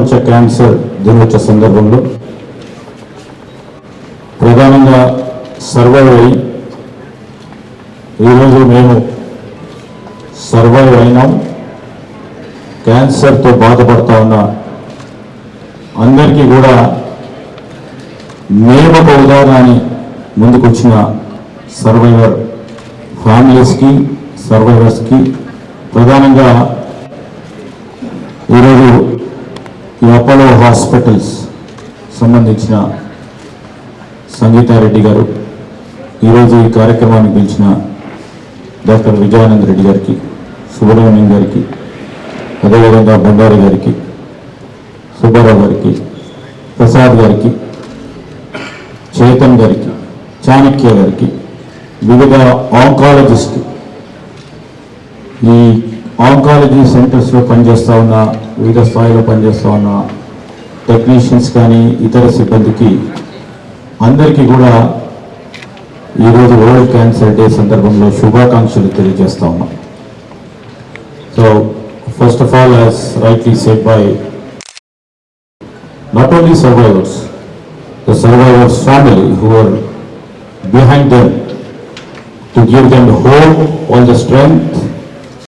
ప్రపంచ క్యాన్సర్ దినోత్సవ సందర్భంలో ప్రధానంగా సర్వైవ్ అయ్యి ఈరోజు మేము సర్వైవ్ అయినాం. క్యాన్సర్తో బాధపడుతూ ఉన్న అందరికీ కూడా మేము ఒక ఉదాహరణని ముందుకొచ్చిన సర్వైవర్ ఫ్యామిలీస్కి, సర్వైవర్స్కి ప్రధానంగా ఈరోజు ఈ అపోలో హాస్పిటల్స్ సంబంధించిన సంగీతారెడ్డి గారు, ఈరోజు ఈ కార్యక్రమాన్ని పిలిచిన డాక్టర్ విజయానంద్ రెడ్డి గారికి, సుబ్రహ్మణ్యం గారికి, అదేవిధంగా బండారి గారికి, సుబ్బారావు గారికి, ప్రసాద్ గారికి, చేతన్ గారికి, చాణక్య గారికి, వివిధ ఆంకాలజిస్ట్, ఈ ఆంకాలజీ సెంటర్స్లో పనిచేస్తూ ఉన్న, వివిధ స్థాయిలో పనిచేస్తూ ఉన్న టెక్నీషియన్స్ కానీ ఇతర సిబ్బందికి అందరికీ కూడా ఈరోజు వరల్డ్ క్యాన్సర్ డే సందర్భంలో శుభాకాంక్షలు తెలియజేస్తా ఉన్నాం. So first of all, as rightly said by not only survivors, the survivors' family who are behind them to give them the hope, all the strength